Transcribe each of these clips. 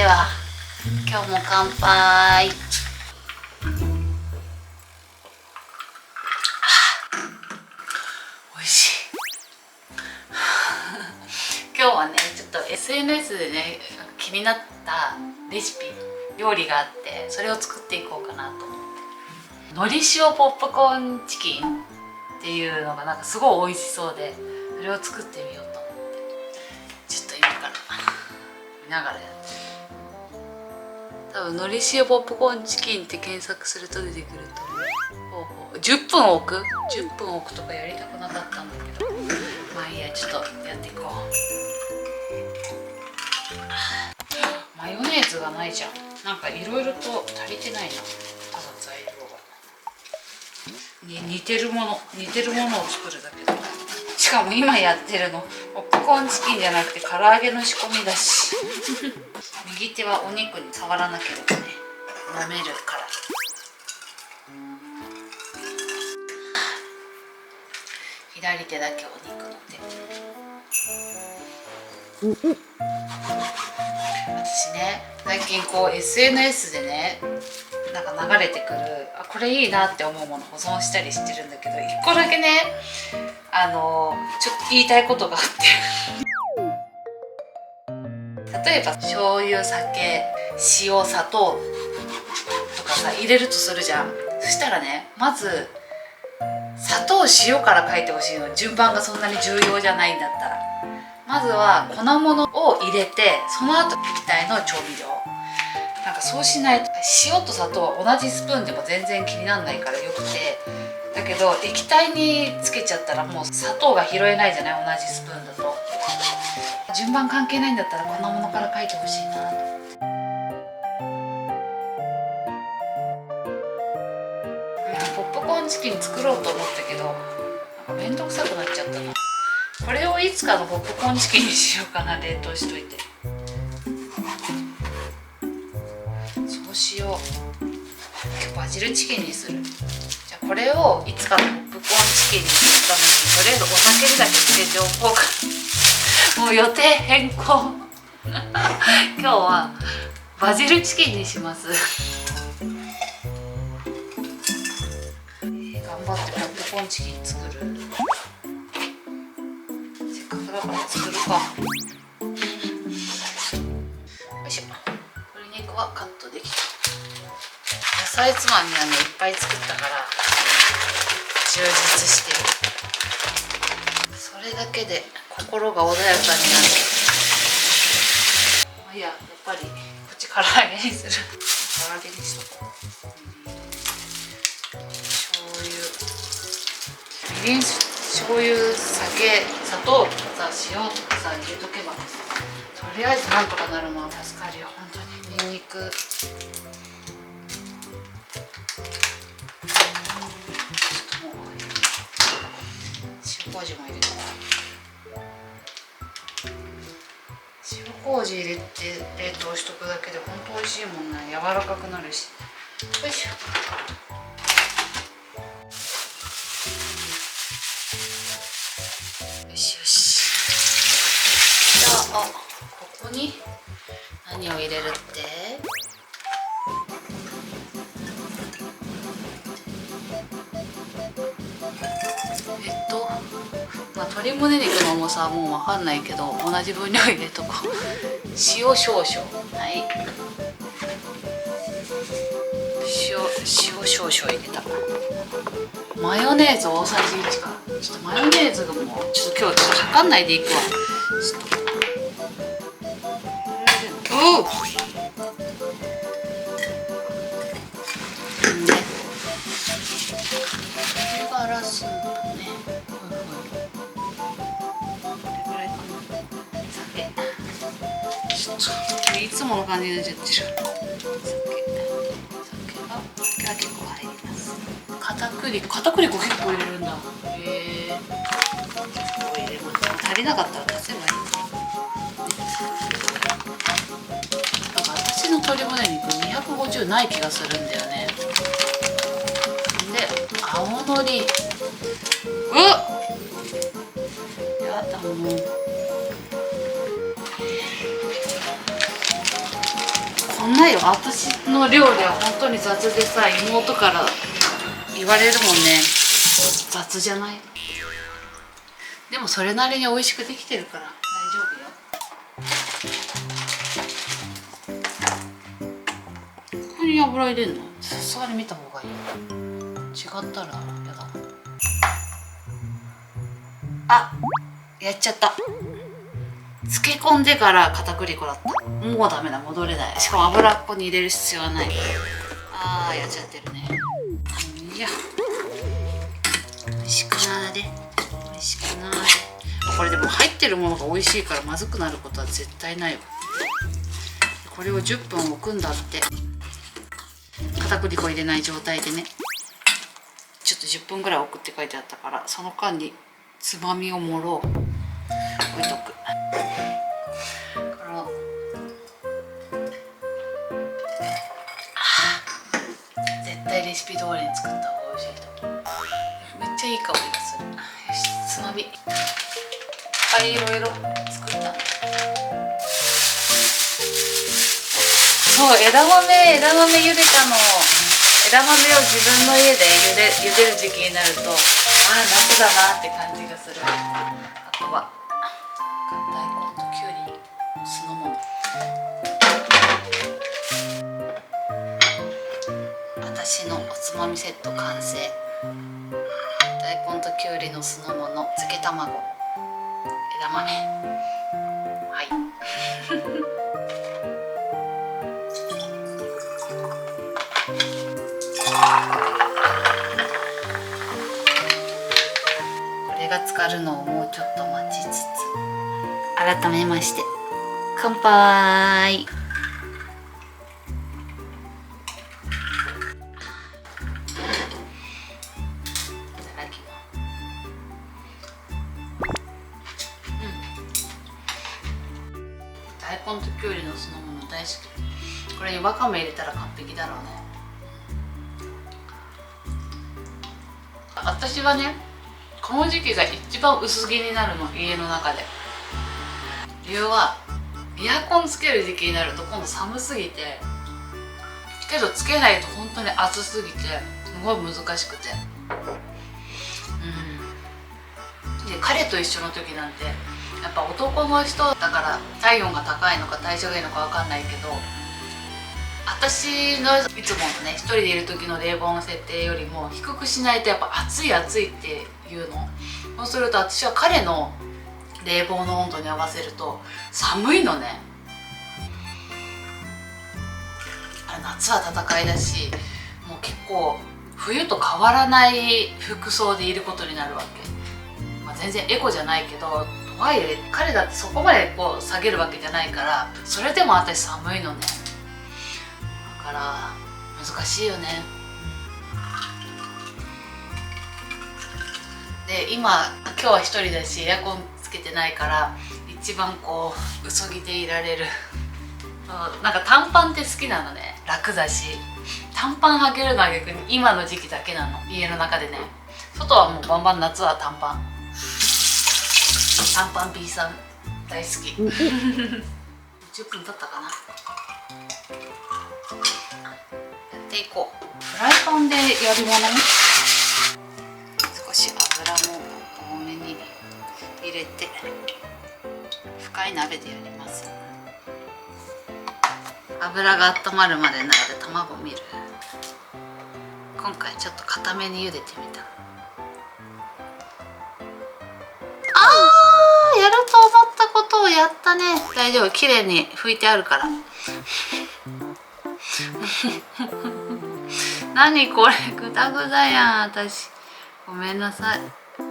では今日も乾杯。美味しい。今日はねちょっと SNS でね気になったレシピ料理があって、それを作っていこうかなと思って、のり塩ポップコーンチキンっていうのがなんかすごい美味しそうで、それを作ってみようと思って、ちょっと今から見ながらやってる。多分のり塩ポップコーンチキンって検索すると出てくると思う。10分置く10分置くとかやりたくなかったんだけど、まあいいや、ちょっとやっていこう。マヨネーズがないじゃん。なんかいろいろと足りてないな、ただ材料が。似てるものを作るだけだ。しかも今やってるのポップコーンチキンじゃなくて唐揚げの仕込みだし右手はお肉に触らなければね飲めるから。左手だけお肉の手。私ね最近こう SNS でねなんか流れてくるこれいいなって思うもの保存したりしてるんだけど、一個だけねちょっと言いたいことがあって例えば醤油、酒、塩、砂糖とかさ入れるとするじゃん。そしたらねまず砂糖、塩から書いてほしいの。順番がそんなに重要じゃないんだったら、まずは粉物を入れて、その後液体の調味料。なんかそうしないと塩と砂糖は同じスプーンでも全然気にならないからよくて、だけど液体につけちゃったらもう砂糖が拾えないじゃない、同じスプーンだと。順番関係ないんだったら粉物から書いてほしいなと思って。ポップコーンチキン作ろうと思ったけどなんかめんどくさくなっちゃったな。これをいつかのポップコーンチキンにしようかな、冷凍しといて。そうしよう。今日バジルチキンにする。じゃあこれをいつかのポップコーンチキンにするためにとりあえずお酒にだけつけておこうかもう予定変更今日はバジルチキンにします頑張ってポップコーンチキン作る。せっかくだから作るか。よいしょ。鶏肉はカットできた。野菜つまみはねいっぱい作ったから充実してる。それだけで心が穏やかになる。まあいいや、やっぱりこっち唐揚げにする。唐揚げにしとこう。みりん、醤油、酒、砂糖とかさ、塩とかさ入れとけばとりあえずなんとかなるもん。助かるよ本当に。にんにく塩麹も入れた。塩麹入れて冷凍しとくだけで本当美味しいもんね。柔らかくなるし。よいしょ。よしよし。じゃあここに何を入れるって？まあ、鶏胸肉の重さはもう分かんないけど同じ分量入れとこう。塩少々。はい、塩少々入れた。マヨネーズ大さじ1か。ちょっとマヨネーズがもうちょっと今日測んないでいくわ。ちょっとおうガラスープね。これぐらいかな。酒ちょっといつもの感じになっちゃってる。酒が結構入ります。片栗粉結構入れるんだ。結構入れます。足りなかったら足せばいい。なんか私の鶏胸肉250ない気がするんだよね。で青のり、やだもう。そんなよ、私の料理は本当に雑でさ、妹から言われるもんね。雑じゃない？でもそれなりに美味しくできてるから大丈夫よ。ここに油入れんの？さすがに見た方がいい。違ったらやだ。あ、やっちゃった。漬け込んでから片栗粉だった。もうダメだ、戻れない。しかも油ここに入れる必要はない。あー、やっちゃってるね。いや、美味しくなーれ、美味しくなーれ。これでも入ってるものが美味しいからまずくなることは絶対ないわ。これを10分置くんだって。片栗粉入れない状態でね。ちょっと10分ぐらい置くって書いてあったから、その間につまみを盛ろう。置いとく。絶対レシピ通りに作った方が美味しいと思う。めっちゃいい香りがする。よし、つまみいっぱいいろいろ作ったの。そう、枝豆茹でたの。枝豆を自分の家で茹でる時期になると、ああ夏だなって感じがする。あとは大根ときゅうり酢の物。私のおつまみセット完成。大根ときゅうりの酢の物、漬け卵、枝豆。はい。これが浸かるのをもうちょっと待ちつつ、改めまして乾杯。いただきます。大根ときゅうりの酢の物大好き。これにわかめ入れたら完璧だろうね。私はね、この時期が一番薄着になるの、家の中で。理由はエアコンつける時期になると今度寒すぎて、けどつけないと本当に暑すぎてすごい難しくて、で彼と一緒の時なんてやっぱ男の人だから体温が高いのか代謝がいいのか分かんないけど、私のいつものね一人でいる時の冷房の設定よりも低くしないとやっぱ暑い暑いっていうの。そうすると私は彼の冷房の温度に合わせると寒いのね。夏は戦いだし、もう結構冬と変わらない服装でいることになるわけ。全然エコじゃないけど、とはいえ彼だってそこまでこう下げるわけじゃないから、それでも私寒いのね。だから難しいよね。で今日は一人だしエアコンつけてないから一番こう薄着でいられる。なんか短パンって好きなのね。楽だし短パン履けるのは逆に今の時期だけなの、家の中でね。外はもうバンバン夏は短パン B さん大好き。10分経ったかな。やっていこう。フライパンでやるもの、少し油も多めに入れて深い鍋でやります。油が温まるまでの間卵見る。今回ちょっと固めに茹でてみた。やると思ったことをやったね。大丈夫、綺麗に拭いてあるから。何これ、グダグダやん私。ごめんなさい。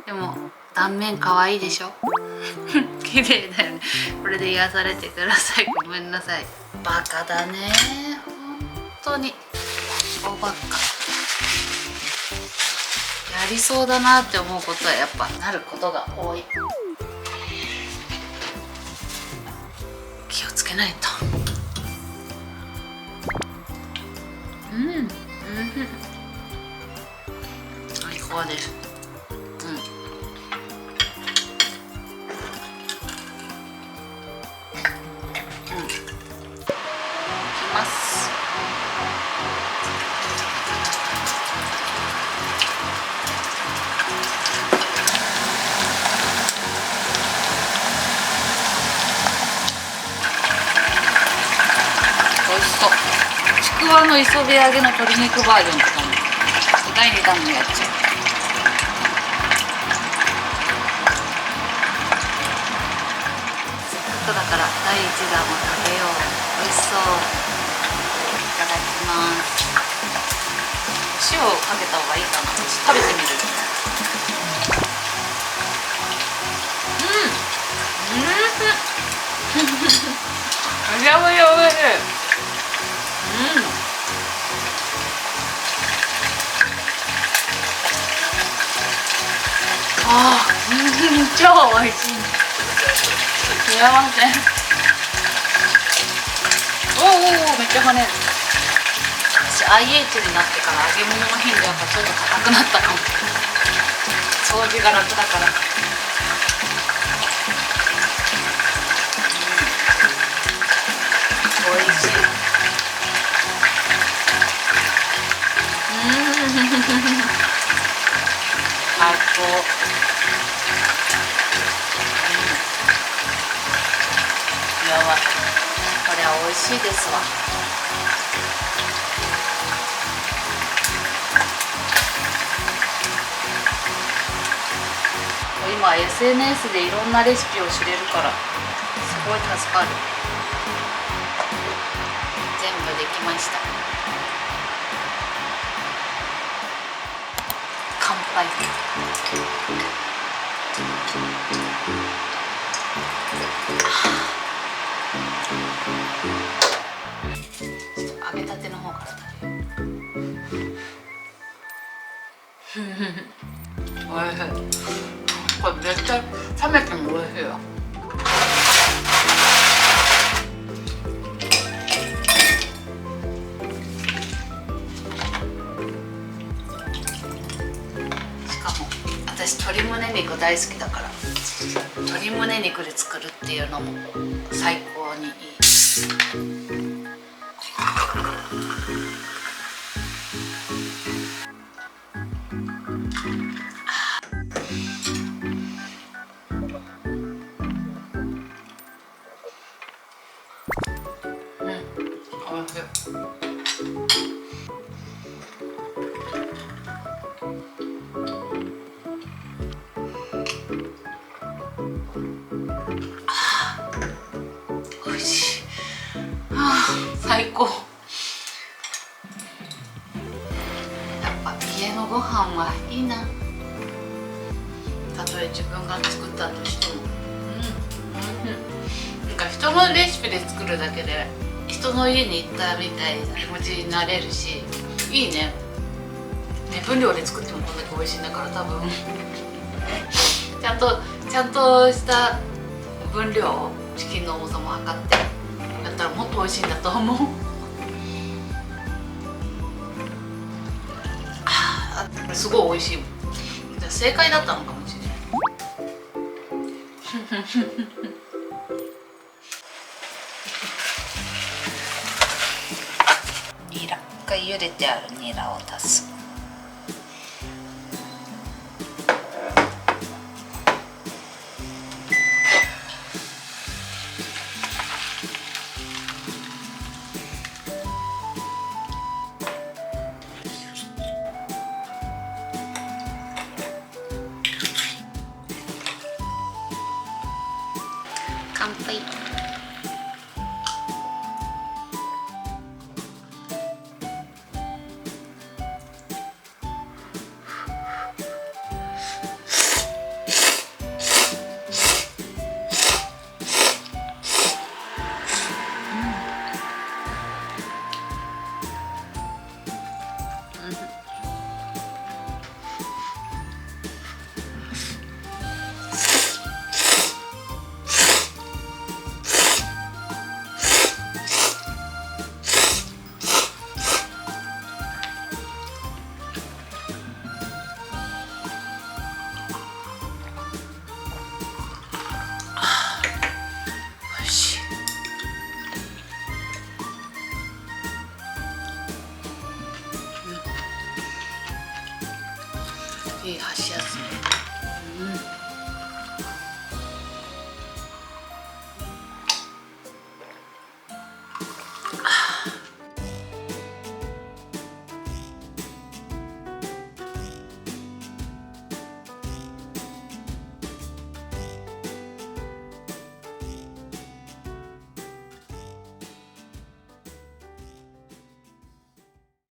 でも断面可愛いでしょ。綺麗だよね。これで癒されてください。ごめんなさい。バカだね、本当に大バカ。やりそうだなって思うことはやっぱなることが多い。気をつけないと。最高です。いきます。は磯辺揚げの鶏肉バージョンとかも第2弾もやっちゃう。せっかくだから第1弾も食べよう。美味しそう。いただきます。塩をかけた方がいいかな。食べてみる。めちゃめちゃ美味しい。超美味しい。すいません。めっちゃ跳ねる。私 IH になってから揚げ物の頻度やっぱちょっと高くなったかも。掃除が楽だから。美味しい。最高。やばい。これは美味しいですわ。今 SNS でいろんなレシピを知れるからすごい助かる。全部できました。乾杯。揚げたての方から食べよう。おいしい。これ絶対冷めても美味しいわ。しかも私鶏胸肉大好きだから鶏胸肉で作るっていうのも最高にいい。美味しい。最高。やっぱ家のご飯はいいな。たとえ自分が作ったとしても、なんか人のレシピで作るだけで人の家に行ったみたいな気持ちになれるし、いいね。分量で作ってもこんだけ美味しいんだから多分ちゃんとした分量、チキンの重さも測ってやったらもっと美味しいんだと思う。すごい美味しい。じゃあ正解だったのかもしれない。ニラが茹でてあるニラを足す。乾杯。いい箸休め。